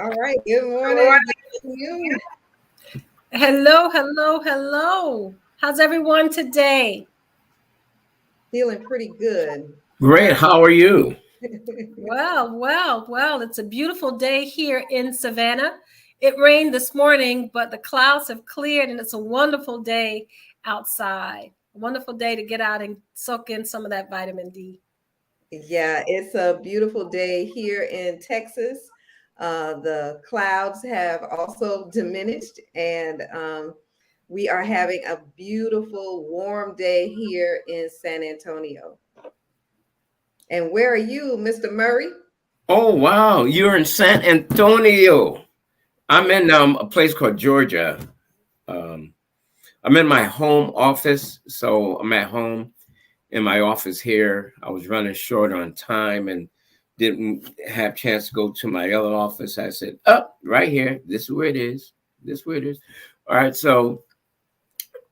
All right. Good morning. You. Hello, hello, hello. How's everyone today? Feeling pretty good. Great. How are you? Well. It's a beautiful day here in Savannah. It rained this morning, but the clouds have cleared and it's a wonderful day outside. A wonderful day to get out and soak in some of that vitamin D. Yeah, it's a beautiful day here in Texas. The clouds have also diminished, and we are having a beautiful, warm day here in San Antonio. And where are you, Mr. Murray? Oh, wow. You're in San Antonio. I'm in a place called Georgia. I'm in my home office, so I'm at home in my office here. I was running short on time and didn't have a chance to go to my other office. I said, right here. This is where it is. All right. So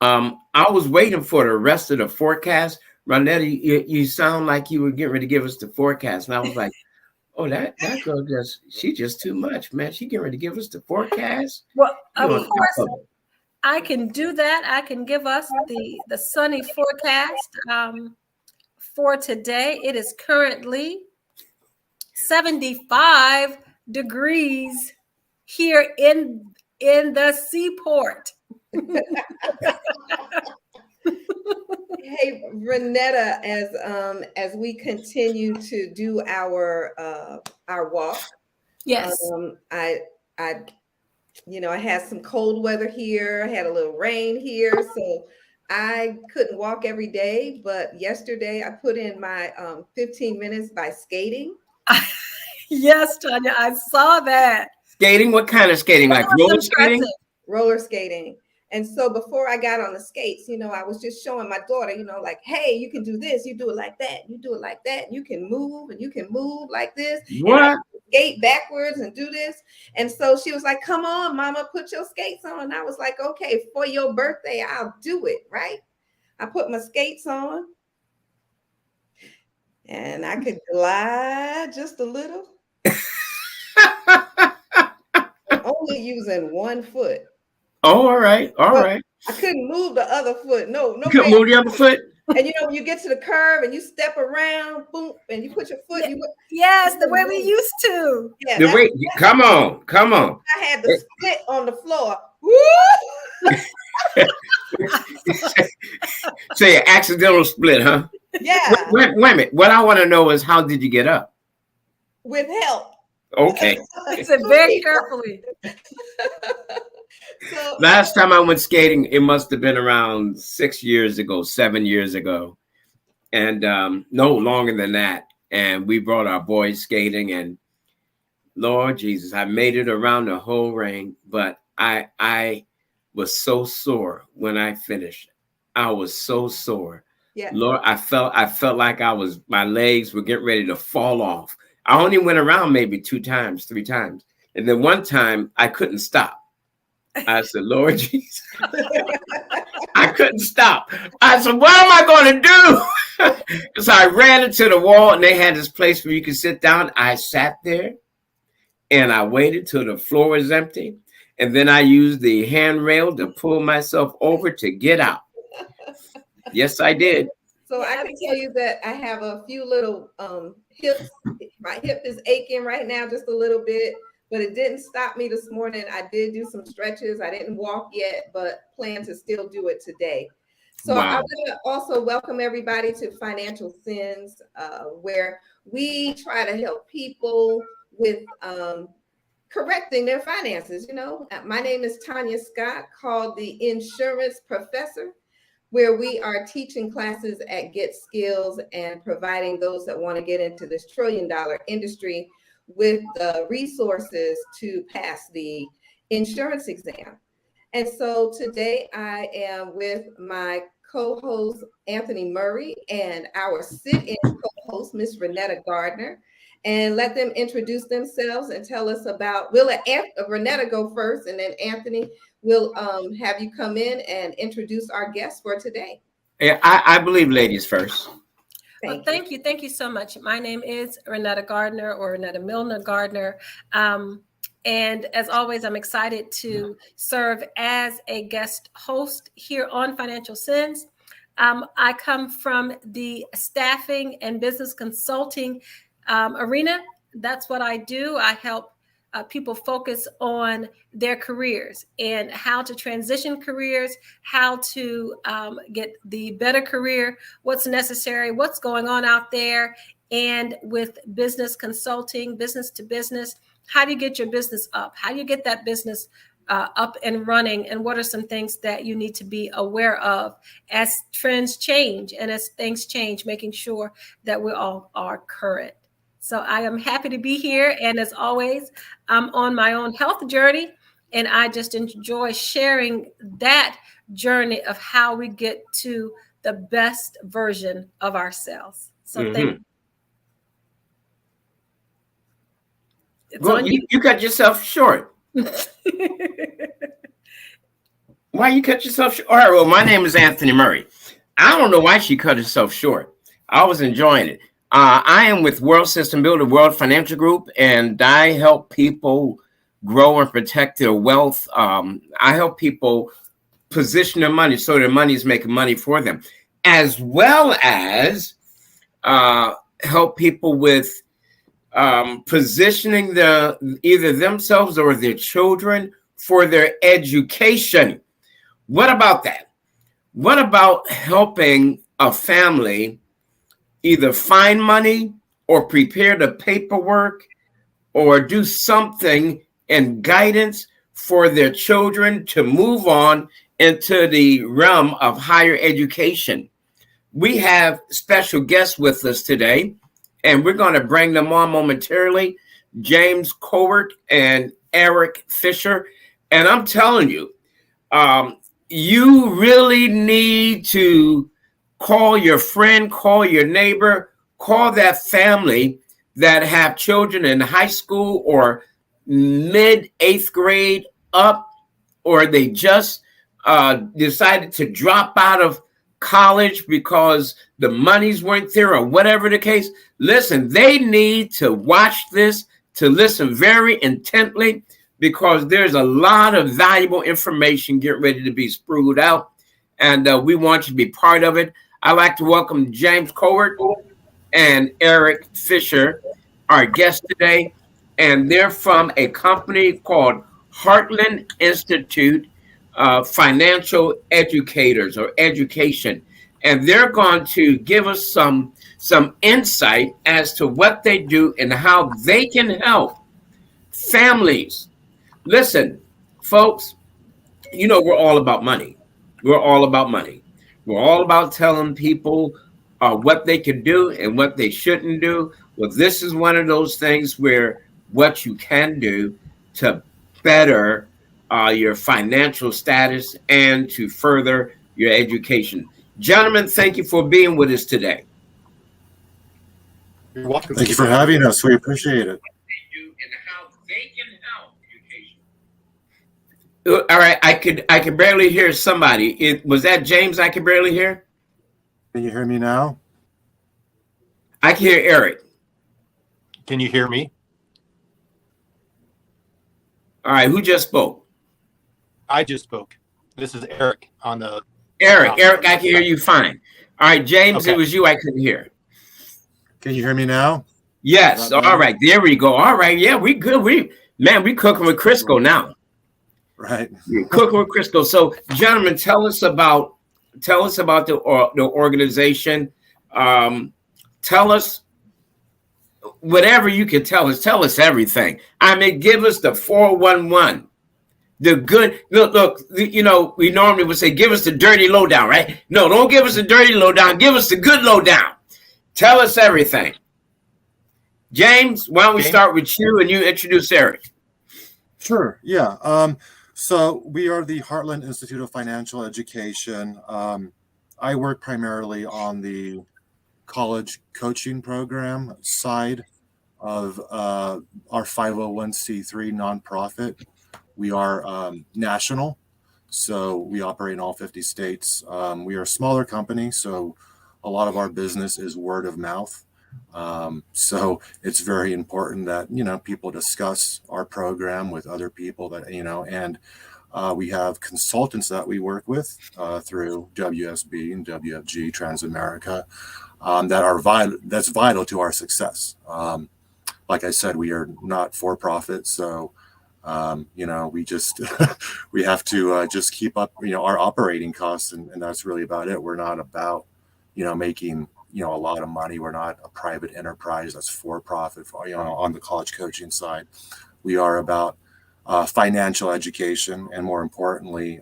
I was waiting for the rest of the forecast. Ronetta, you sound like you were getting ready to give us the forecast. And I was like, oh, that girl she's just too much, man. She getting ready to give us the forecast. Well, of course, I can do that. I can give us the sunny forecast for today. It is currently 75 degrees here in the seaport. Hey, Renetta, as we continue to do our walk, yes, I had some cold weather here. I had a little rain here, so I couldn't walk every day. But yesterday, I put in my 15 minutes by skating. Yes, Tanya, I saw that. Skating? What kind of skating? Like roller skating? Roller skating. And so before I got on the skates, I was just showing my daughter, like, hey, you can do this. You do it like that. You do it like that. You can move and you can move like this. What? And I skate backwards and do this. And so she was like, come on, mama, put your skates on. And I was like, okay, for your birthday, I'll do it. Right. I put my skates on and I could glide just a little. Only using one foot. Oh, all right. I couldn't move the other foot. No. You couldn't move the other foot? And when you get to the curve and you step around, boom, and you put your foot. Yes, the way we used to. Yeah. Come on. I had the split on the floor. Woo! Say an accidental split, huh? Yeah. Wait a minute. What I want to know is, how did you get up? With help. Okay. Listen very carefully. So, last time I went skating, it must have been around 7 years ago. And no longer than that. And we brought our boys skating, and Lord Jesus, I made it around the whole ring, but I was so sore when I finished. I was so sore. Yeah. Lord, I felt like my legs were getting ready to fall off. I only went around maybe 2 times, 3 times. And then one time I couldn't stop. I said, Lord Jesus, I couldn't stop. I said, what am I going to do? So I ran into the wall, and they had this place where you could sit down. I sat there, and I waited till the floor was empty. And then I used the handrail to pull myself over to get out. Yes, I did. So I can tell you that I have a few little hips. My hip is aching right now just a little bit, but it didn't stop me this morning. I did do some stretches. I didn't walk yet, but plan to still do it today. So Wow. I want to also welcome everybody to Financial Sins, where we try to help people with correcting their finances. You know, my name is Tanya Scott, called the Insurance Professor, where we are teaching classes at Get Skills and providing those that want to get into this trillion-dollar industry with the resources to pass the insurance exam. And so today I am with my co-host, Anthony Murray, and our sit-in co-host, Miss Renetta Gardner. And let them introduce themselves and tell us about, we'll let Renetta go first, and then Anthony, we'll have you come in and introduce our guests for today. Yeah, I believe ladies first. Thank you. Thank you so much. My name is Renetta Gardner, or Renetta Milner Gardner. And as always, I'm excited to serve as a guest host here on Financial Sins. I come from the staffing and business consulting arena. That's what I do. I help people focus on their careers and how to transition careers, how to get the better career, what's necessary, what's going on out there. And with business consulting, business to business, how do you get your business up? How do you get that business up and running? And what are some things that you need to be aware of as trends change and as things change, making sure that we all are current. So I am happy to be here. And as always, I'm on my own health journey, and I just enjoy sharing that journey of how we get to the best version of ourselves. So thank you. Well, you cut yourself short. Why you cut yourself short? All right, well, my name is Anthony Murray. I don't know why she cut herself short. I was enjoying it. I am with World System Builder, World Financial Group, and I help people grow and protect their wealth. I help people position their money so their money is making money for them, as well as help people with positioning either themselves or their children for their education. What about that? What about helping a family either find money or prepare the paperwork or do something in guidance for their children to move on into the realm of higher education? We have special guests with us today, and we're going to bring them on momentarily, James Cowart and Eric Fisher. And I'm telling you, you really need to call your friend, call your neighbor, call that family that have children in high school or mid 8th grade up, or they just decided to drop out of college because the monies weren't there or whatever the case. Listen, they need to watch this, to listen very intently, because there's a lot of valuable information getting ready to be sprued out, and we want you to be part of it. I'd like to welcome James Cowart and Eric Fisher, our guests today, and they're from a company called Heartland Institute Financial Educators or Education, and they're going to give us some insight as to what they do and how they can help families. Listen, folks, you know we're all about money. We're all about money. We're all about telling people what they can do and what they shouldn't do. Well, this is one of those things where what you can do to better your financial status and to further your education. Gentlemen, thank you for being with us today. You're welcome. Thank you for having us. We appreciate it. All right, I could barely hear somebody. Was that James? I could barely hear. Can you hear me now? I can hear Eric. Can you hear me? All right, who just spoke? I just spoke. This is Eric on the. Eric, I can hear you fine. All right, James, Okay. It was you I couldn't hear. Can you hear me now? Yes, all right, there we go. All right, yeah, we good. We cooking with Crisco now. Right. We're cooking with Crisco. So, gentlemen, tell us about the organization. Tell us whatever you can tell us. Tell us everything. I mean, give us the 411. The good look. You know, we normally would say, "Give us the dirty lowdown," right? No, don't give us the dirty lowdown. Give us the good lowdown. Tell us everything. James, why don't we start with you and you introduce Eric? Sure. Yeah. So we are the Heartland Institute of Financial Education. I work primarily on the college coaching program side of our 501c3 nonprofit. We are national, so we operate in all 50 states. We are a smaller company, so a lot of our business is word of mouth. So it's very important that, people discuss our program with other people that, and we have consultants that we work with through WSB and WFG Transamerica that are that's vital to our success. Like I said, we are not for profit, so we just we have to just keep up, our operating costs, and that's really about it. We're not about, making a lot of money. We're not a private enterprise that's for profit. On the college coaching side, we are about financial education and, more importantly,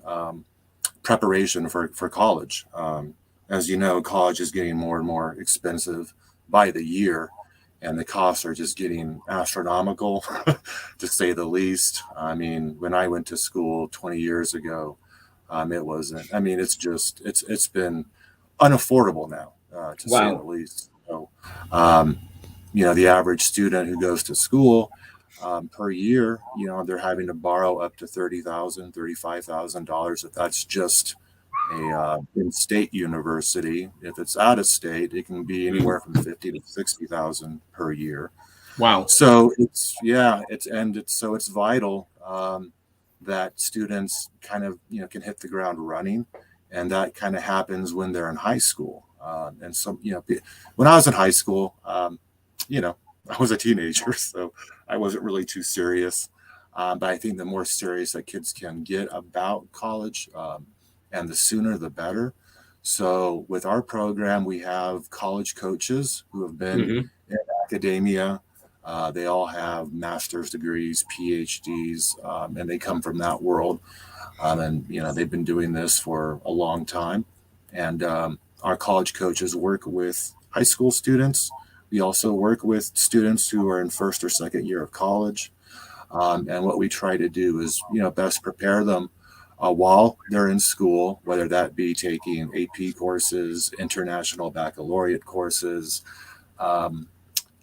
preparation for college. As you know, college is getting more and more expensive by the year, and the costs are just getting astronomical, to say the least. I mean, when I went to school 20 years ago, it wasn't. I mean, it's been unaffordable now, to say the least. So, the average student who goes to school per year, they're having to borrow up to $30,000, $35,000. If that's just a in-state university. If it's out of state, it can be anywhere from 50 to 60,000 per year. Wow. So it's vital that students kind of, can hit the ground running, and that kind of happens when they're in high school. And so, when I was in high school, I was a teenager, so I wasn't really too serious. But I think the more serious that kids can get about college, and the sooner the better. So with our program, we have college coaches who have been in academia. They all have master's degrees, PhDs, and they come from that world. And they've been doing this for a long time. And our college coaches work with high school students. We also work with students who are in first or second year of college. And what we try to do is, best prepare them while they're in school, whether that be taking AP courses, international baccalaureate courses,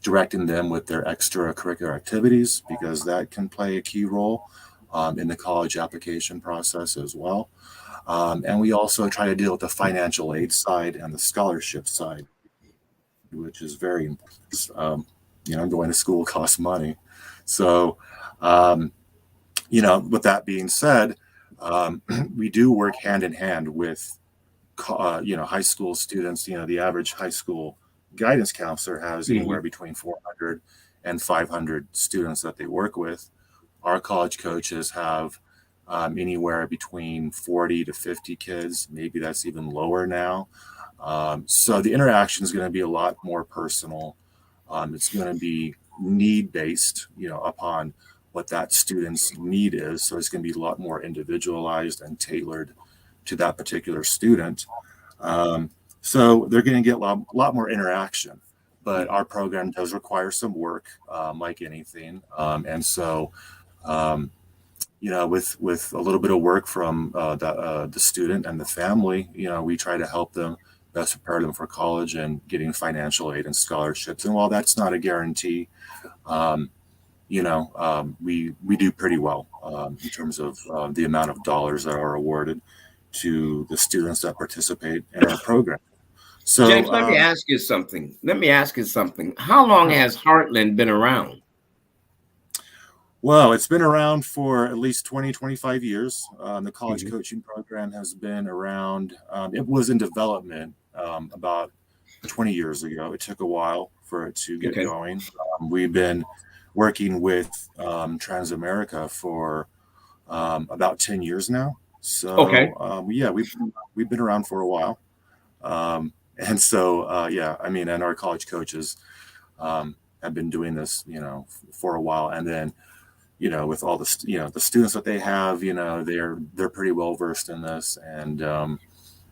directing them with their extracurricular activities, because that can play a key role in the college application process as well. And we also try to deal with the financial aid side and the scholarship side, which is very important. Going to school costs money. So, with that being said, we do work hand in hand with, high school students. The average high school guidance counselor has anywhere between 400 and 500 students that they work with. Our college coaches have anywhere between 40 to 50 kids. Maybe that's even lower now. So the interaction is going to be a lot more personal. It's going to be need-based, upon what that student's need is. So it's going to be a lot more individualized and tailored to that particular student. So they're going to get a lot more interaction, but our program does require some work, like anything. And so, with a little bit of work from the student and the family, we try to help them best prepare them for college and getting financial aid and scholarships. And while that's not a guarantee, we do pretty well in terms of the amount of dollars that are awarded to the students that participate in our program. So, James, let me ask you something. How long has Heartland been around? Well, it's been around for at least 20, 25 years. The college coaching program has been around. It was in development about 20 years ago. It took a while for it to get going. We've been working with Transamerica for about 10 years now. So, we've been around for a while. And so, and our college coaches have been doing this, for a while. And then, with all the, the students that they have, they're pretty well versed in this, and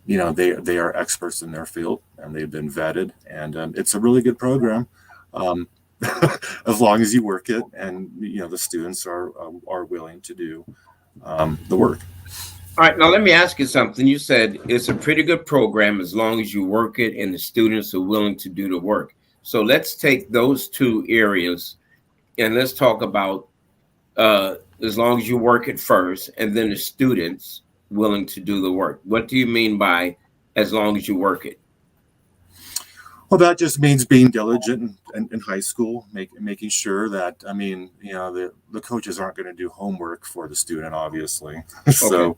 they are experts in their field, and they've been vetted, and it's a really good program, as long as you work it, and the students are willing to do the work. All right, now let me ask you something. You said it's a pretty good program as long as you work it and the students are willing to do the work. So let's take those two areas and let's talk about as long as you work it first and then the students willing to do the work. What do you mean by as long as you work it? Well, that just means being diligent in high school, making sure that, the coaches aren't going to do homework for the student, obviously. So,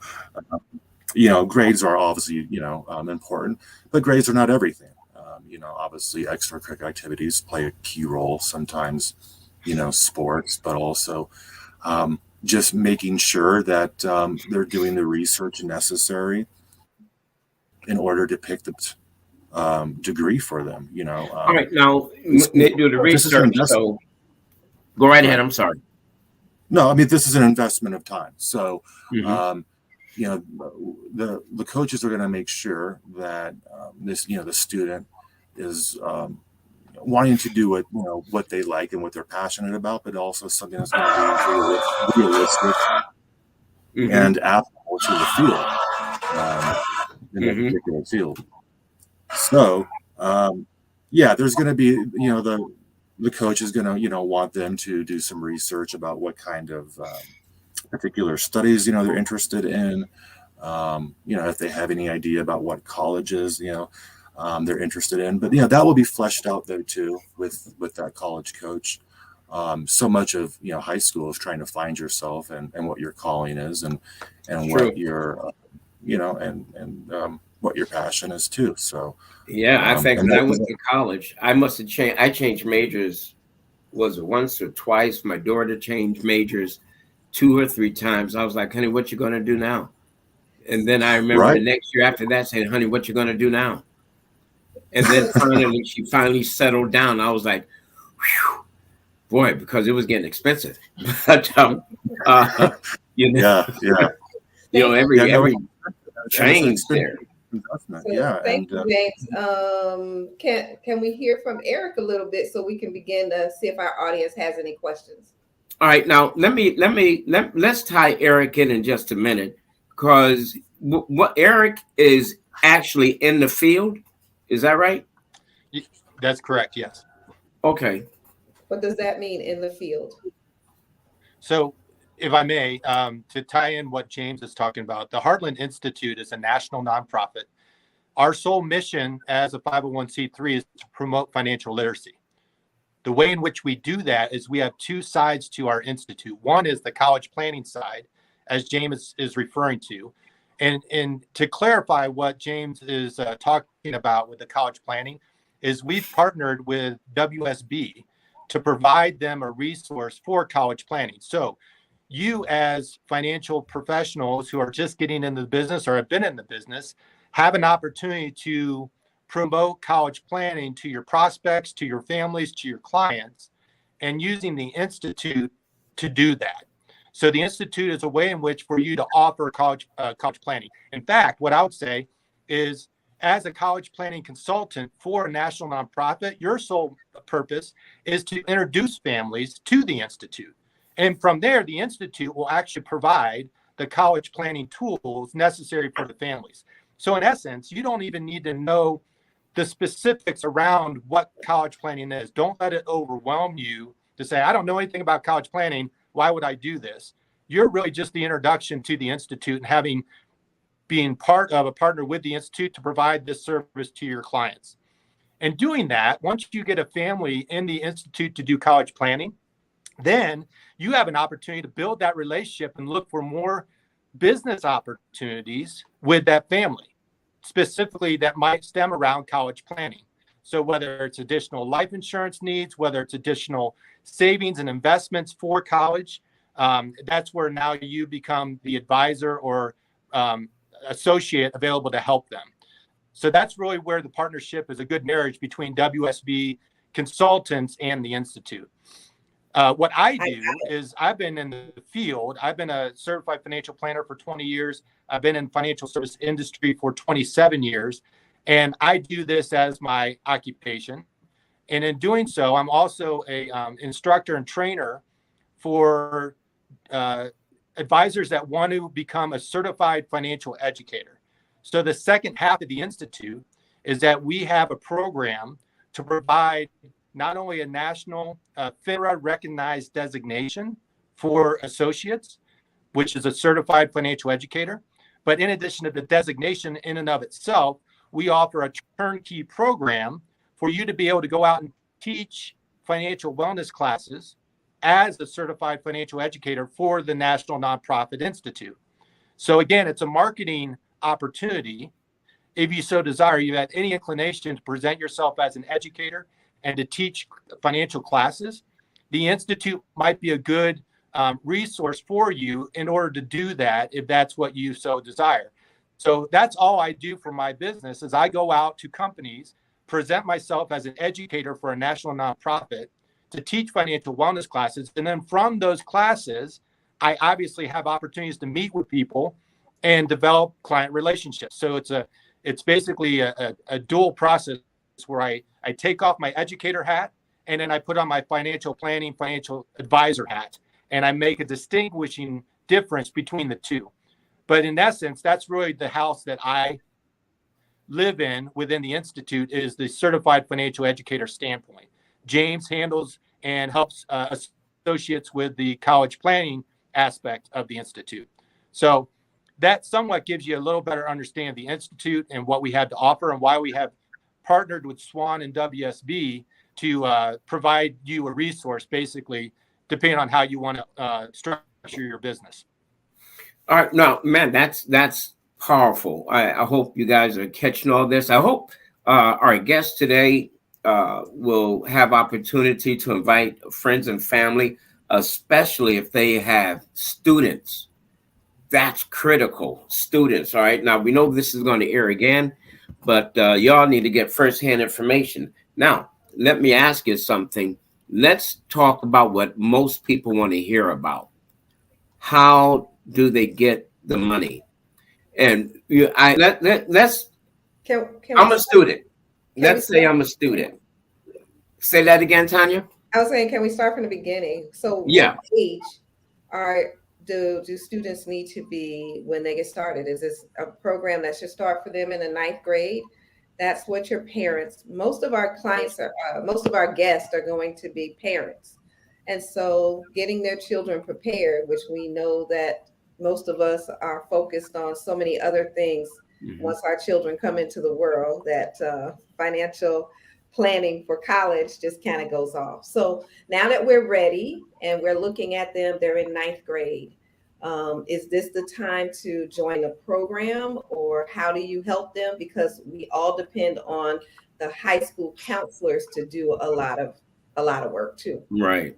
grades are obviously, important, but grades are not everything. Obviously extracurricular activities play a key role sometimes, sports, but also just making sure that they're doing the research necessary in order to pick the degree for them, All right, now they do the research. So go right ahead. I'm sorry. No, this is an investment of time. So, the coaches are going to make sure that the student is wanting to do what they like and what they're passionate about, but also something that's going to be realistic and applicable to the field, in that particular field. So, there's going to be, the coach is going to, want them to do some research about what kind of particular studies, they're interested in, if they have any idea about what colleges, they're interested in. But, that will be fleshed out though too with that college coach. So much of, high school is trying to find yourself and what your calling is and what your, what your passion is too. So I think when I went to college, I must have changed. I changed majors, was it once or twice? My daughter changed majors 2 or 3 times. I was like, honey, what you gonna do now? And then I remember the next year after that saying, honey, what you gonna do now? And then finally she finally settled down. I was like, whew, boy, because it was getting expensive. But every change there. Investment. Thank you, James. Can we hear from Eric a little bit so we can begin to see if our audience has any questions? All right, now let's tie Eric in just a minute, because what Eric is actually in the field. Is that right? That's correct. Yes. Okay. What does that mean, in the field? So, if I may, to tie in what James is talking about, the Heartland Institute is a national nonprofit. Our sole mission as a 501c3 is to promote financial literacy. The way in which we do that is we have 2 sides to our institute. One is the college planning side, as James is referring to. And to clarify what James is talking about with the college planning is we've partnered with WSB to provide them a resource for college planning. So you as financial professionals who are just getting into the business or have been in the business have an opportunity to promote college planning to your prospects, to your families, to your clients, and using the Institute to do that. So the Institute is a way in which for you to offer college planning. In fact, what I would say is, as a college planning consultant for a national nonprofit, your sole purpose is to introduce families to the Institute. And from there, the Institute will actually provide the college planning tools necessary for the families. So in essence, you don't even need to know the specifics around what college planning is. Don't let it overwhelm you, to say, I don't know anything about college planning. Why would I do this? You're really just the introduction to the Institute and being part of a partner with the Institute to provide this service to your clients. And doing that, once you get a family in the Institute to do college planning, then you have an opportunity to build that relationship and look for more business opportunities with that family, specifically that might stem around college planning. So whether it's additional life insurance needs, whether it's additional savings and investments for college, that's where now you become the advisor or associate available to help them. So that's really where the partnership is a good marriage between WSB consultants and the Institute. What I do is I've been in the field. I've been a certified financial planner for 20 years. I've been in financial service industry for 27 years. And I do this as my occupation. And in doing so, I'm also a instructor and trainer for advisors that want to become a certified financial educator. So the second half of the Institute is that we have a program to provide not only a national FINRA recognized designation for associates, which is a certified financial educator, but in addition to the designation in and of itself, we offer a turnkey program for you to be able to go out and teach financial wellness classes as a certified financial educator for the National Nonprofit Institute. So again, it's a marketing opportunity. If you so desire, you have any inclination to present yourself as an educator and to teach financial classes, the Institute might be a good resource for you in order to do that if that's what you so desire. So that's all I do for my business is I go out to companies, present myself as an educator for a national nonprofit to teach financial wellness classes. And then from those classes, I obviously have opportunities to meet with people and develop client relationships. So it's basically a dual process where I take off my educator hat and then I put on my financial planning, financial advisor hat, and I make a distinguishing difference between the two. But in essence, that's really the house that I live in within the Institute is the certified financial educator standpoint. James handles and helps associates with the college planning aspect of the Institute. So that somewhat gives you a little better understanding of the Institute and what we have to offer and why we have partnered with Swan and WSB to provide you a resource, basically, depending on how you want to structure your business. All right, now, man, that's powerful. I hope you guys are catching all this. I hope our guest today will have opportunity to invite friends and family, especially if they have students. That's critical, students. All right, now we know this is going to air again, but y'all need to get firsthand information. Now, let me ask you something. Let's talk about what most people want to hear about. How do they get the money? And let's. I'm a student. Let's say I'm a student. Say that again, Tanya. I was saying, can we start from the beginning? So, yeah. What age do students need to be when they get started? Is this a program that should start for them in the 9th grade? That's what your parents. Most of our clients are. Most of our guests are going to be parents, and so getting their children prepared, which we know that most of us are focused on so many other things. Mm-hmm. Once our children come into the world, that financial planning for college just kind of goes off. So now that we're ready and we're looking at them, they're in 9th grade. Is this the time to join a program, or how do you help them? Because we all depend on the high school counselors to do a lot of work too. Right.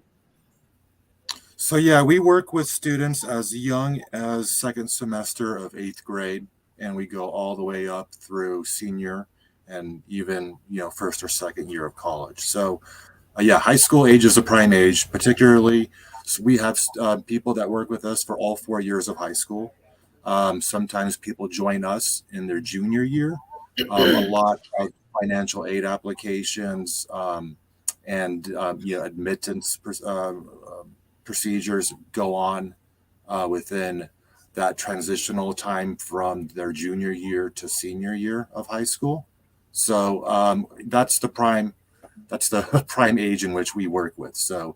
So yeah, we work with students as young as 2nd semester of 8th grade, and we go all the way up through senior and even 1st or 2nd year of college. So yeah, high school age is a prime age, particularly. So we have people that work with us for all 4 years of high school. Sometimes people join us in their junior year. A lot of financial aid applications and admittance procedures go on within that transitional time from their junior year to senior year of high school. So that's the prime age in which we work with. So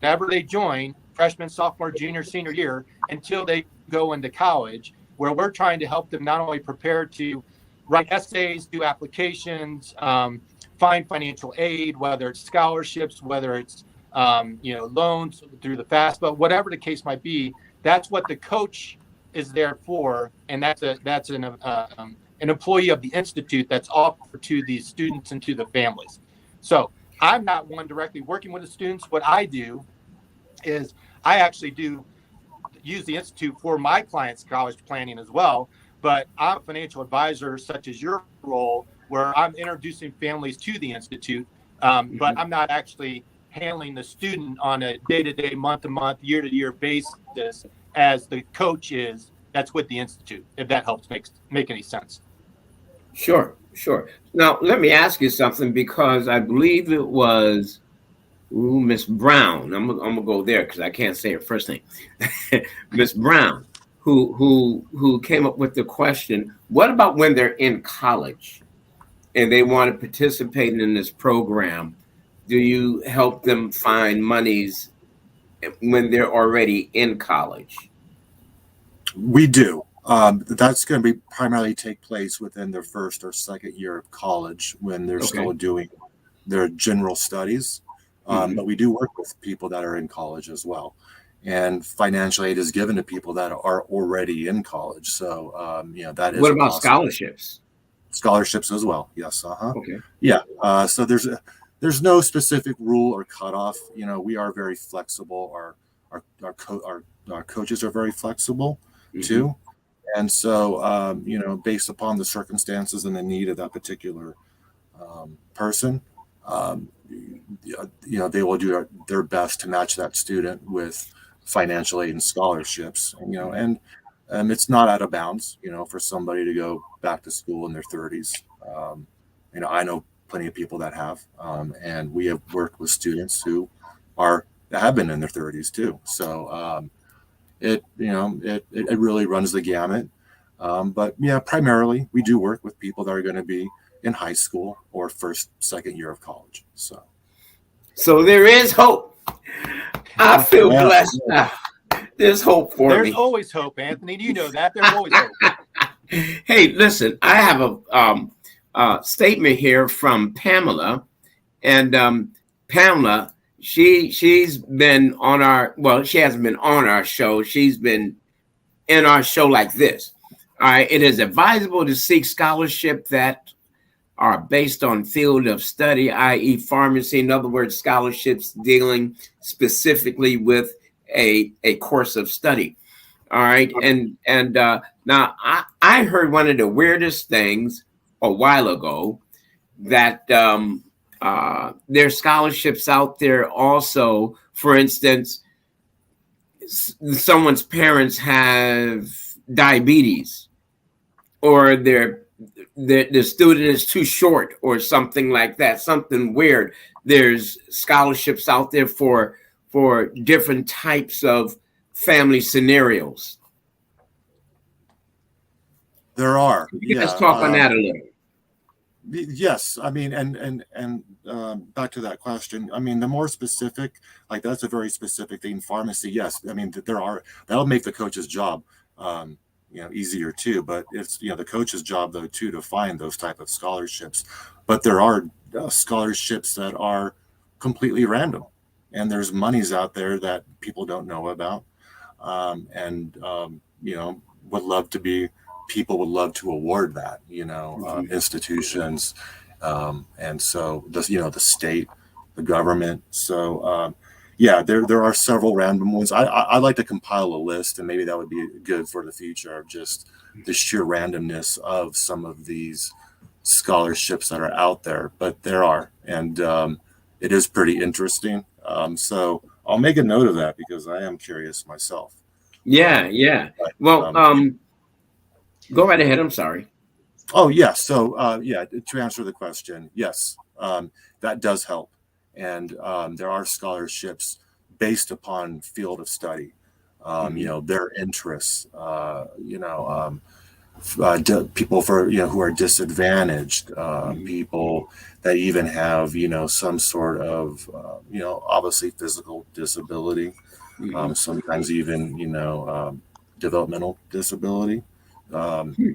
whenever they join, freshman, sophomore, junior, senior year, until they go into college, where we're trying to help them not only prepare to write essays, do applications, find financial aid, whether it's scholarships, whether it's loans through the FAFSA, whatever the case might be. That's what the coach is there for, and that's an employee of the institute that's offered to the students and to the families. So I'm not one directly working with the students. What I do is I actually do use the institute for my clients' college planning as well. But I'm a financial advisor, such as your role, where I'm introducing families to the institute, but I'm not actually handling the student on a day-to-day, month-to-month, year-to-year basis as the coach is. That's with the institute, if that helps make any sense. Sure. Now, let me ask you something, because I believe it was Miss Brown. I'm gonna go there because I can't say her first name. Miss Brown, who came up with the question: what about when they're in college and they want to participate in this program? Do you help them find monies when they're already in college? We do. That's going to be primarily take place within their first or second year of college, when they're still doing their general studies. But we do work with people that are in college as well. And financial aid is given to people that are already in college. So, that is. What about scholarships? Scholarships as well. Yes. Okay. Yeah. So there's no specific rule or cutoff. We are very flexible. Our coaches are very flexible too. And so, based upon the circumstances and the need of that particular person, they will do their best to match that student with financial aid and scholarships. And it's not out of bounds, for somebody to go back to school in their 30s. I know plenty of people that have, and we have worked with students who have been in their 30s too. So it really runs the gamut. But primarily we do work with people that are going to be in high school or second year of college. So there is hope. I feel blessed now. There's hope for me. There's always hope, Anthony. Do you know that? There's always hope. Hey, listen, I have a statement here from Pamela, and Pamela, she's been on she hasn't been on our show. She's been in our show like this. All right. It is advisable to seek scholarship that are based on field of study, i.e. pharmacy. In other words, scholarships dealing specifically with a course of study. All right. And now I heard one of the weirdest things a while ago, that there's scholarships out there also. For instance, someone's parents have diabetes, or the student is too short, or something like that, something weird. There's scholarships out there for different types of family scenarios. There are. Let's talk on that a little. Yes, I mean, and back to that question. I mean, the more specific, like that's a very specific thing. Pharmacy, yes. I mean, that'll make the coach's job, easier too. But it's the coach's job though too to find those type of scholarships. But there are scholarships that are completely random, and there's monies out there that people don't know about, people would love to award that, institutions, and so the state, the government. So there are several random ones. I like to compile a list, and maybe that would be good for the future, of just the sheer randomness of some of these scholarships that are out there. But there are, and it is pretty interesting. So I'll make a note of that, because I am curious myself. Go right ahead. I'm sorry. Oh, yeah. So, to answer the question, yes, that does help. And there are scholarships based upon field of study, their interests, people for who are disadvantaged, people that even have some sort of obviously physical disability, sometimes even developmental disability.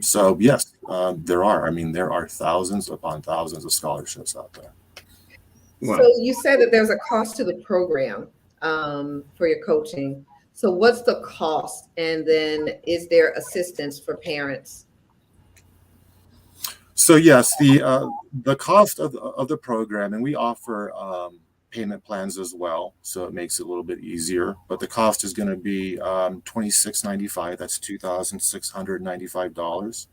So yes, there are. I mean, there are thousands upon thousands of scholarships out there. So you said that there's a cost to the program for your coaching. So what's the cost? And then is there assistance for parents? So yes, the cost of the program, and we offer payment plans as well, so it makes it a little bit easier. But the cost is going to be $26.95. That's $2,695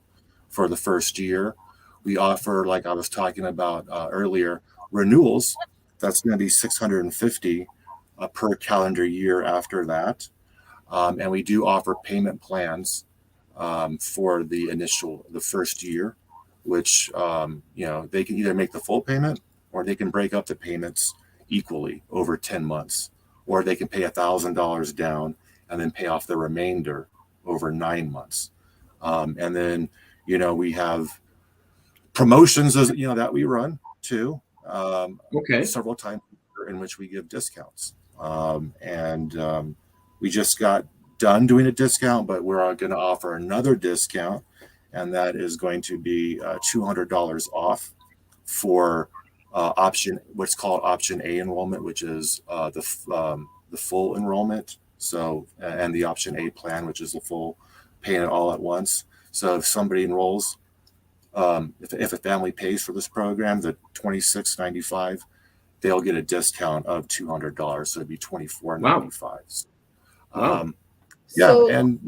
for the first year. We offer, like I was talking about earlier, renewals. That's going to be $650 per calendar year after that. And we do offer payment plans for the first year, which they can either make the full payment or they can break up the payments equally over 10 months, or they can pay $1,000 down and then pay off the remainder over 9 months. And then we have promotions that we run too, several times in which we give discounts. We just got done doing a discount, but we're going to offer another discount, and that is going to be $200 off for what's called option A enrollment, which is the full enrollment. So, and the option A plan, which is the full paying it all at once. So if somebody enrolls, if a family pays for this program, the $26.95, they'll get a discount of $200. So it'd be $24.95. Wow. Yeah, So and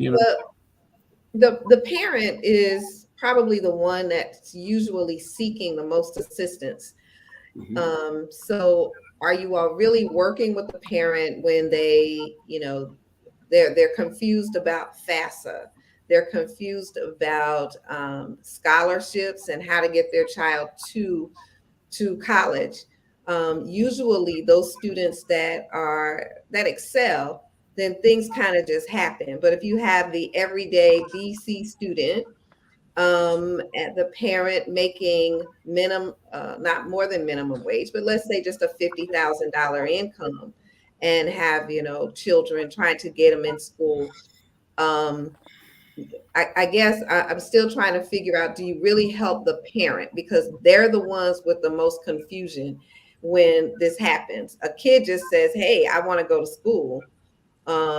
the parent is probably the one that's usually seeking the most assistance. So are you all really working with the parent when they, they're confused about FAFSA? They're confused about scholarships and how to get their child to college. Usually those students that excel, then things kind of just happen. But if you have the everyday BC student, and the parent making not more than minimum wage, but let's say just a $50,000 income, and have children trying to get them in school. I guess I'm still trying to figure out, do you really help the parent? Because they're the ones with the most confusion when this happens. A kid just says, hey, I want to go to school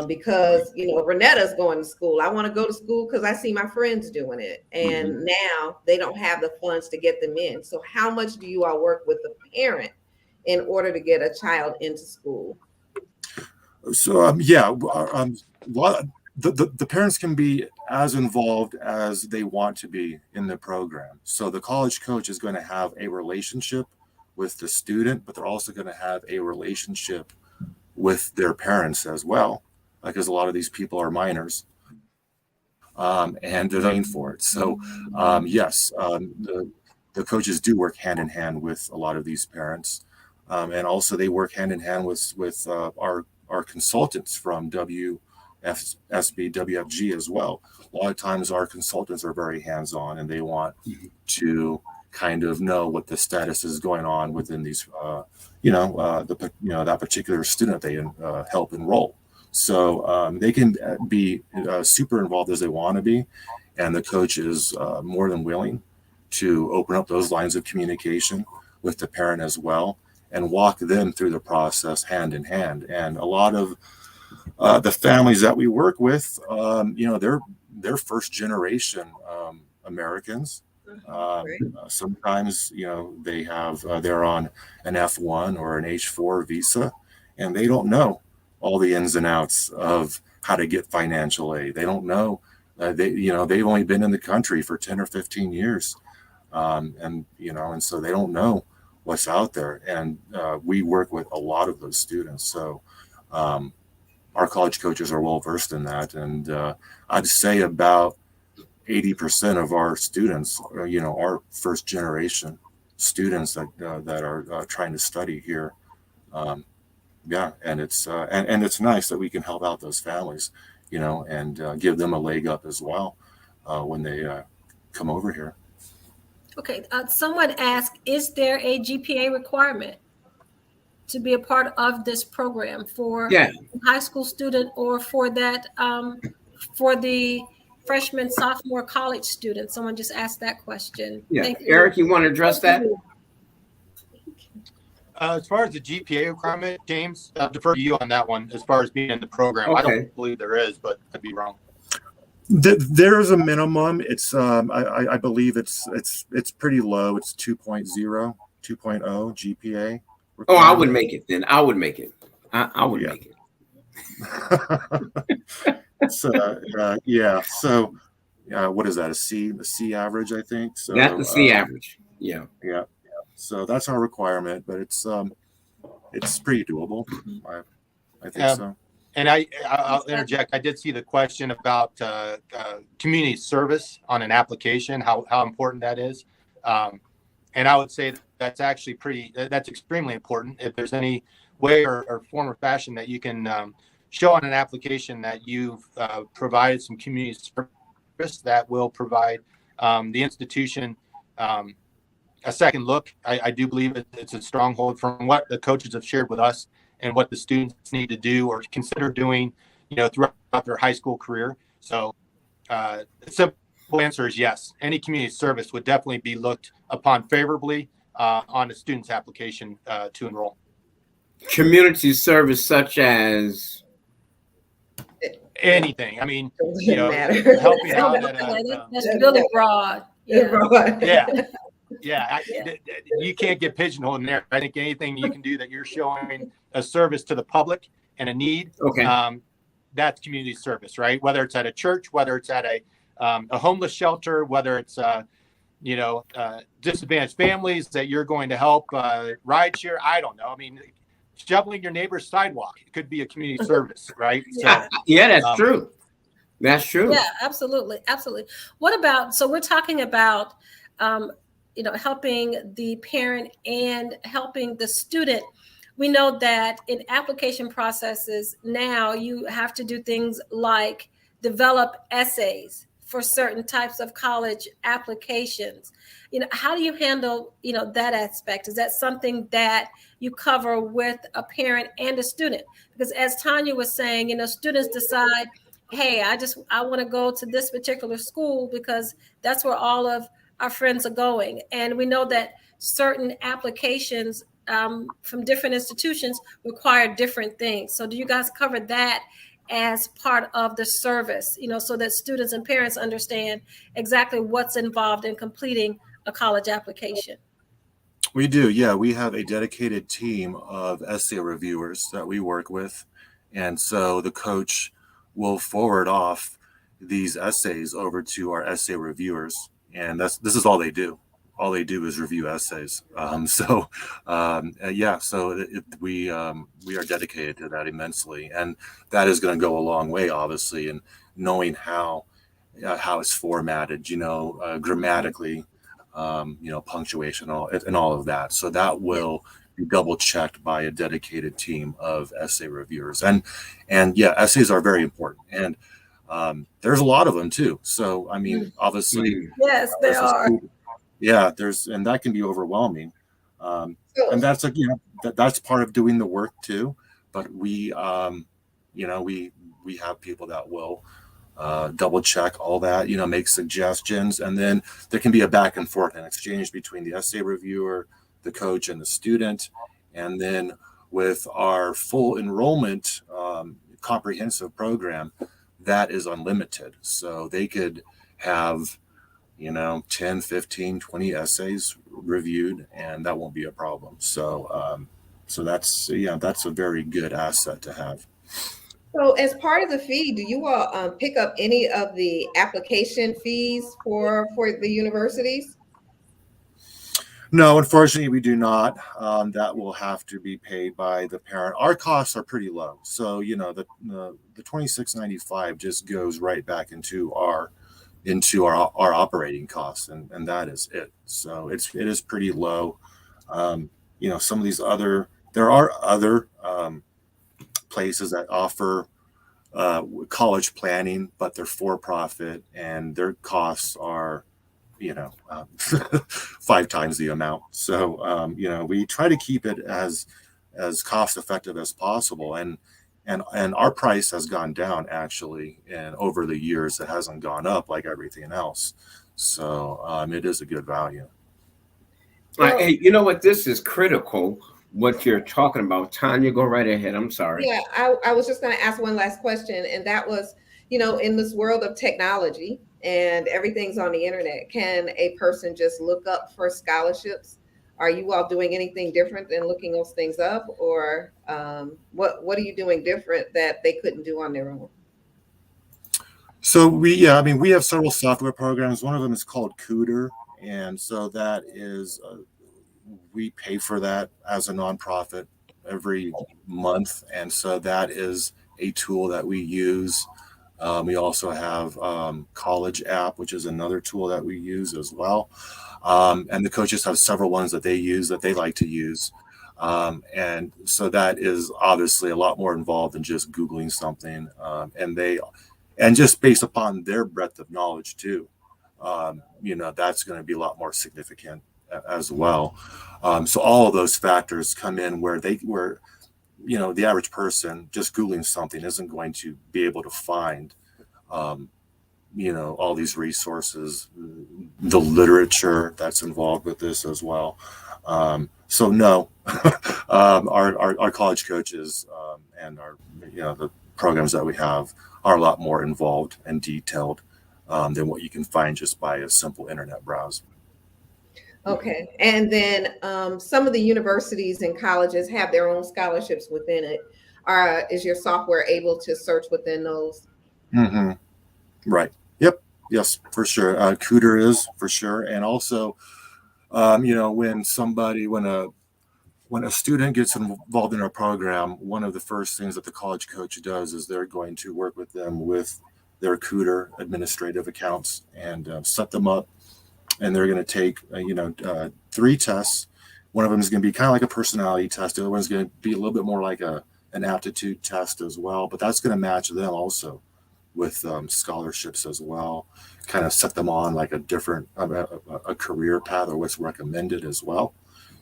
because, Renetta's going to school. I want to go to school because I see my friends doing it. And now they don't have the funds to get them in. So how much do you all work with the parent in order to get a child into school? So, the parents can be as involved as they want to be in the program. So the college coach is going to have a relationship with the student, but they're also going to have a relationship with their parents as well, because a lot of these people are minors, and they're paying for it. So yes, the coaches do work hand in hand with a lot of these parents, and also they work hand in hand with our consultants from WFG as well. A lot of times our consultants are very hands-on, and they want to kind of know what the status is going on within these, that particular student they help enroll. So they can be super involved as they want to be, and the coach is more than willing to open up those lines of communication with the parent as well, and walk them through the process hand in hand. And a lot of the families that we work with, they're first generation Americans. Sometimes they're on an F1 or an H4 visa, and they don't know all the ins and outs of how to get financial aid. They don't know. They've only been in the country for 10 or 15 years, and so they don't know what's out there. And we work with a lot of those students. So our college coaches are well versed in that, and I'd say about 80% of our students, are first generation students that are trying to study here. And it's and it's nice that we can help out those families, and give them a leg up as well when they come over here. Okay. Someone asked, is there a GPA requirement to be a part of this program for Yeah. a high school student or for that, for the freshman, sophomore college student? Someone just asked that question. Yeah. Thank you. Eric, you want to address that? As far as the GPA requirement, James, I'll defer to you on that one. As far as being in the program, I Okay. don't believe there is, but I'd be wrong. There's a minimum. It's I believe it's pretty low. It's 2.0 GPA. Oh, I would make it then. I would make it. I would make it. So yeah. So what is that? A C average, I think. So that's the C average. Yeah. Yeah. So that's our requirement, but it's pretty doable. I think so. And I'll interject. I did see the question about community service on an application, how important that is. And I would say that's actually that's extremely important. If there's any way or form or fashion that you can show on an application that you've provided some community service, that will provide the institution a second look. I do believe it's a stronghold from what the coaches have shared with us and what the students need to do or consider doing, throughout their high school career. So the simple answer is yes. Any community service would definitely be looked upon favorably on a student's application to enroll. Community service such as anything. I mean, helping out that's really broad. Yeah. You can't get pigeonholed in there. I think anything you can do that you're showing a service to the public and a need, that's community service, right? Whether it's at a church, whether it's at a homeless shelter, whether it's disadvantaged families that you're going to help ride share. I don't know. I mean, shoveling your neighbor's sidewalk, it could be a community service, right? So, yeah, that's true. That's true. Yeah, absolutely. What about, so we're talking about helping the parent and helping the student. We know that in application processes now, you have to do things like develop essays for certain types of college applications. How do you handle, that aspect? Is that something that you cover with a parent and a student? Because as Tanya was saying, students decide, hey, I want to go to this particular school because that's where all of our friends are going. And we know that certain applications from different institutions require different things. So do you guys cover that as part of the service, so that students and parents understand exactly what's involved in completing a college application? We do. Yeah. We have a dedicated team of essay reviewers that we work with. And so the coach will forward off these essays over to our essay reviewers. And this is all they do. All they do is review essays. So we are dedicated to that immensely, and that is going to go a long way, obviously, in knowing how it's formatted, grammatically, punctuation, and all of that. So that will be double checked by a dedicated team of essay reviewers, and essays are very important, and there's a lot of them too. So I mean, obviously, yes, there are. Yeah, and that can be overwhelming, and that's that's part of doing the work too. But we have people that will double check all that, make suggestions, and then there can be a back and forth and exchange between the essay reviewer, the coach, and the student. And then with our full enrollment comprehensive program, that is unlimited. So they could have 10, 15, 20 essays reviewed, and that won't be a problem. So that's a very good asset to have. So as part of the fee, do you all pick up any of the application fees for the universities? No, unfortunately, we do not. That will have to be paid by the parent. Our costs are pretty low. So, the $26.95 just goes right back into our operating costs, and that is it. So it is pretty low. Some of these there are other places that offer college planning, but they're for profit, and their costs are 5 times the amount. So we try to keep it as cost effective as possible, and our price has gone down actually, and over the years it hasn't gone up like everything else. So it is a good value. Hey, you know what? This is critical. What you're talking about, Tanya. Go right ahead. I'm sorry. Yeah, I was just going to ask one last question, and that was, in this world of technology and everything's on the internet, can a person just look up for scholarships? Are you all doing anything different than looking those things up, or what are you doing different that they couldn't do on their own? So we have several software programs. One of them is called Cooter, and so that is we pay for that as a nonprofit every month, and so that is a tool that we use. We also have College App, which is another tool that we use as well. And the coaches have several ones that they use that they like to use. And so that is obviously a lot more involved than just Googling something. And just based upon their breadth of knowledge too, that's going to be a lot more significant as well. So all of those factors come in where the average person just Googling something isn't going to be able to find, all these resources, the literature that's involved with this as well. So no, our college coaches and our, the programs that we have are a lot more involved and detailed than what you can find just by a simple internet browse. Okay. And then some of the universities and colleges have their own scholarships within it. Is your software able to search within those? Mm-hmm. Right. Yep. Yes, for sure. Cooter is for sure. And also, when a student gets involved in our program, one of the first things that the college coach does is they're going to work with them with their Cooter administrative accounts and set them up. And they're going to take, 3 tests. One of them is going to be kind of like a personality test. The other one's going to be a little bit more like an aptitude test as well. But that's going to match them also with scholarships as well. Kind of set them on like a different a career path or what's recommended as well.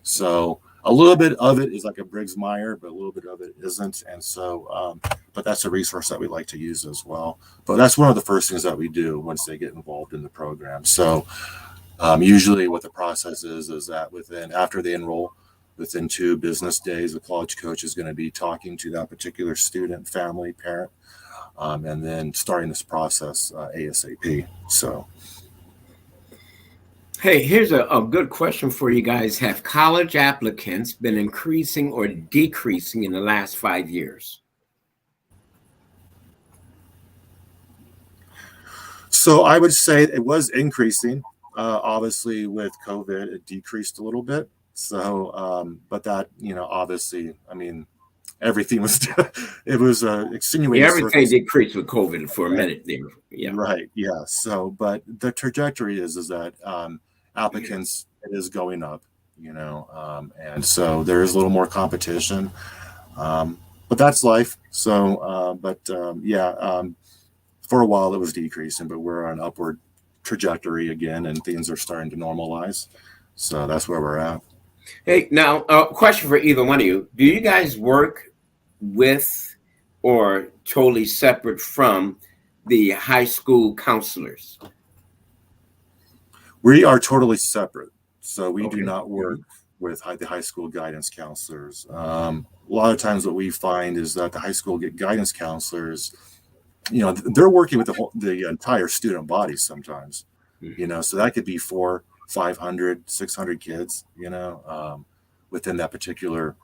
So a little bit of it is like a Briggs-Meyer, but a little bit of it isn't. And so, but that's a resource that we like to use as well. But that's one of the first things that we do once they get involved in the program. So usually what the process is that after they enroll, within 2 business days, the college coach is going to be talking to that particular student, family, parent, and then starting this process ASAP. So. Hey, here's a good question for you guys. Have college applicants been increasing or decreasing in the last 5 years? So I would say it was increasing. Obviously, with COVID, it decreased a little bit. So, but that, obviously, everything was, it was extenuating. Everything decreased with COVID for a minute there. Yeah. Right. Yeah. So, but the trajectory is that applicants, it is going up, and so there is a little more competition, but that's life. So, for a while it was decreasing, but we're on an upward trajectory again, and things are starting to normalize. So that's where we're at. Hey, now a question for either one of you. Do you guys work with or totally separate from the high school counselors? We are totally separate. So we do not work with the high school guidance counselors. A lot of times what we find is that the high school guidance counselors, they're working with the entire student body sometimes, so that could be 400, 500, 600 kids, within that particular,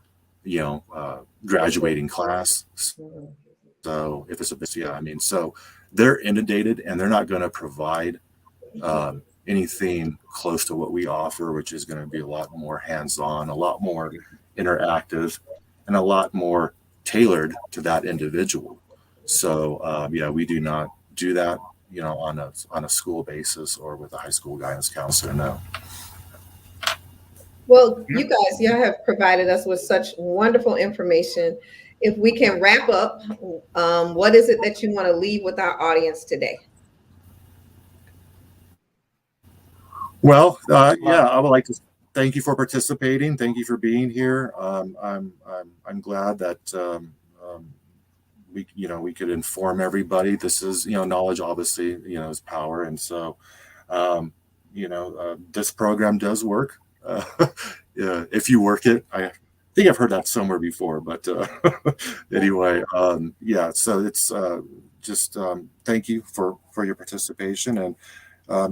graduating class. So if it's so they're inundated and they're not going to provide anything close to what we offer, which is going to be a lot more hands-on, a lot more interactive, and a lot more tailored to that individual. So we do not do that, on a school basis or with a high school guidance counselor. No. Well, y'all have provided us with such wonderful information. If we can wrap up, what is it that you want to leave with our audience today? Well, yeah, I would like to thank you for participating. Thank you for being here. I'm glad that we could inform everybody. This is knowledge obviously is power, and so this program does work. Yeah, if you work it. I think I've heard that somewhere before, but anyway, yeah. So it's just thank you for your participation, and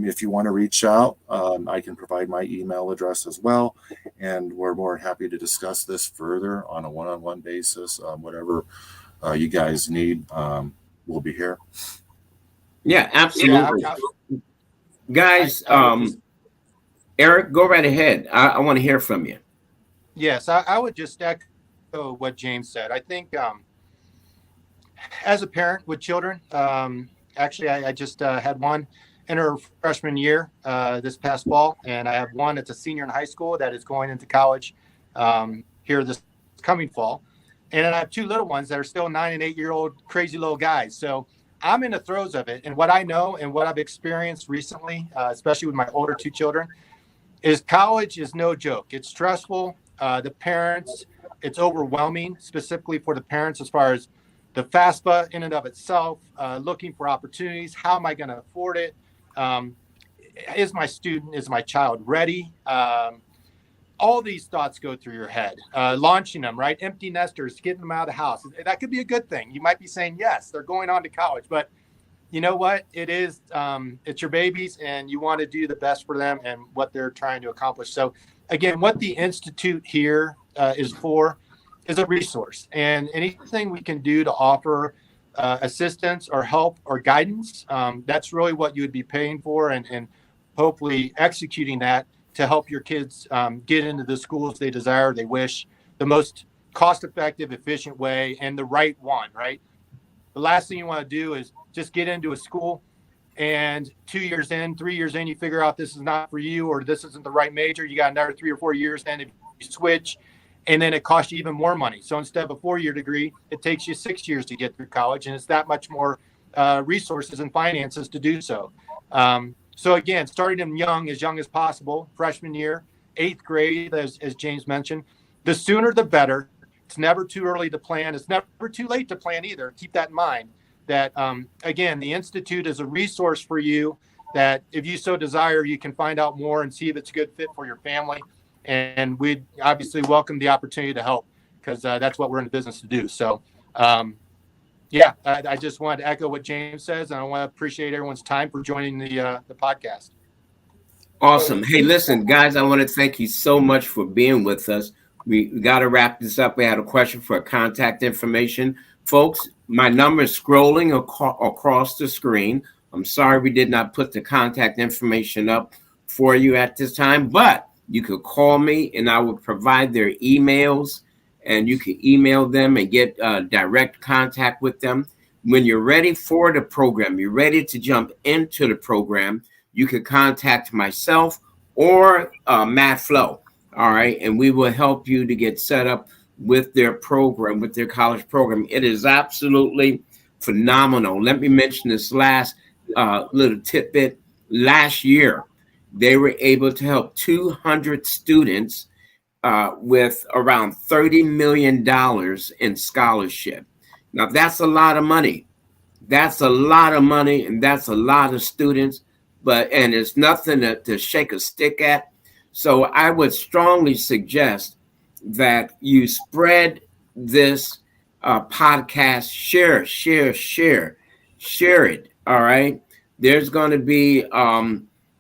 if you want to reach out, I can provide my email address as well, and we're more happy to discuss this further on a one-on-one basis. Whatever you guys need, we'll be here. Yeah, absolutely. Guys, Eric, go right ahead. I want to hear from you. Yes, I would just echo what James said. I think as a parent with children, actually, I just had one in her freshman year this past fall, and I have one that's a senior in high school that is going into college here this coming fall. And then I have two little ones that are still 9 and 8-year-old crazy little guys. So I'm in the throes of it. And what I know and what I've experienced recently, especially with my older two children, is college is no joke. It's stressful. The parents, it's overwhelming, specifically for the parents as far as the FAFSA in and of itself, looking for opportunities. How am I going to afford it? Is my child ready? All these thoughts go through your head. Launching them, right? Empty nesters, getting them out of the house. That could be a good thing. You might be saying, yes, they're going on to college, but you know what? It is, it's your babies, and you want to do the best for them and what they're trying to accomplish. So again, what the Institute here is for is a resource, and anything we can do to offer assistance or help or guidance, that's really what you would be paying for, and hopefully executing that to help your kids get into the schools they desire, they wish, the most cost-effective, efficient way, and the right one, right? The last thing you want to do is just get into a school and 2 years in, 3 years in, you figure out this is not for you, or this isn't the right major. You got another 3 or 4 years then if you switch, and then it costs you even more money. So instead of a 4-year degree, it takes you 6 years to get through college, and it's that much more resources and finances to do so. So again, starting them young as possible, freshman year, 8th grade, as James mentioned, the sooner the better. It's never too early to plan. It's never too late to plan either. Keep that in mind. That, again, the Institute is a resource for you that if you so desire, you can find out more and see if it's a good fit for your family. And we'd obviously welcome the opportunity to help, because that's what we're in the business to do. So, yeah, I just wanted to echo what James says, and I want to appreciate everyone's time for joining the podcast. Awesome. Hey, listen, guys, I want to thank you so much for being with us. We got to wrap this up. We had a question for contact information. Folks, my number is scrolling across the screen. I'm sorry we did not put the contact information up for you at this time, but you could call me and I will provide their emails, and you can email them and get direct contact with them. When you're ready for the program, you're ready to jump into the program, you can contact myself or Matt Flo. All right. And we will help you to get set up with their program, with their college program. It is absolutely phenomenal. Let me mention this last little tidbit. Last year, they were able to help 200 students with around $30 million in scholarship. Now, that's a lot of money. That's a lot of money, and that's a lot of students, and it's nothing to shake a stick at. So I would strongly suggest that you spread this podcast, share it. All right. There's going to be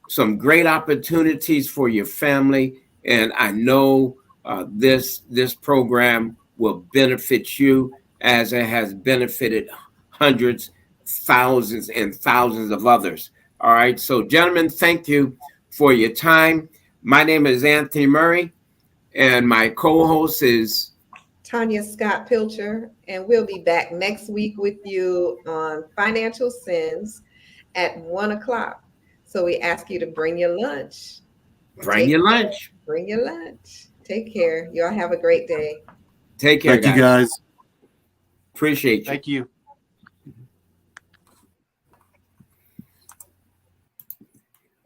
some great opportunities for your family. And I know this program will benefit you as it has benefited hundreds, thousands, and thousands of others. All right. So, gentlemen, thank you for your time. My name is Anthony Murray, and my co-host is Tanya Scott Pilcher, and we'll be back next week with you on Financial Sins at 1:00. So we ask you to bring your lunch. Bring your lunch. Bring your lunch. Take care. Y'all have a great day. Take care, Thank you, guys. Appreciate you. Thank you.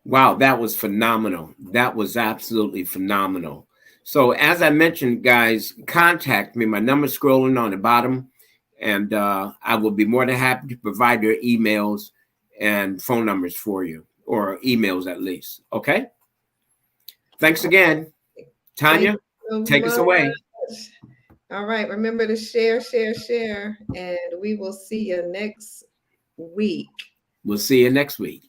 Wow, that was phenomenal. That was absolutely phenomenal. So as I mentioned, guys, contact me. My number's scrolling on the bottom, and I will be more than happy to provide your emails and phone numbers for you, or emails at least. Okay? Thanks again. Tanya, take us away. All right. Remember to share, and we will see you next week. We'll see you next week.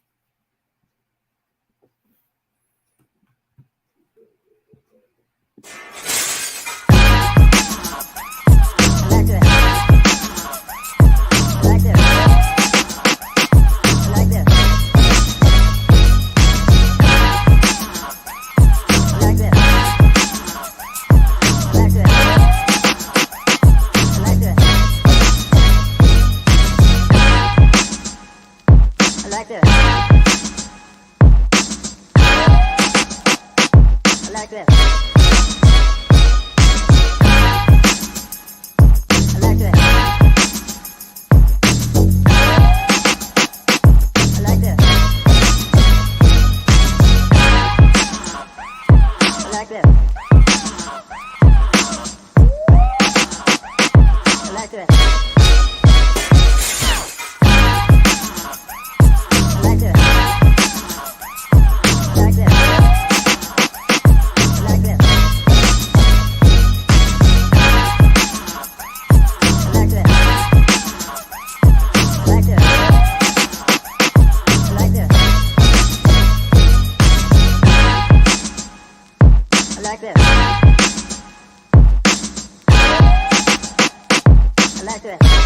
I like that.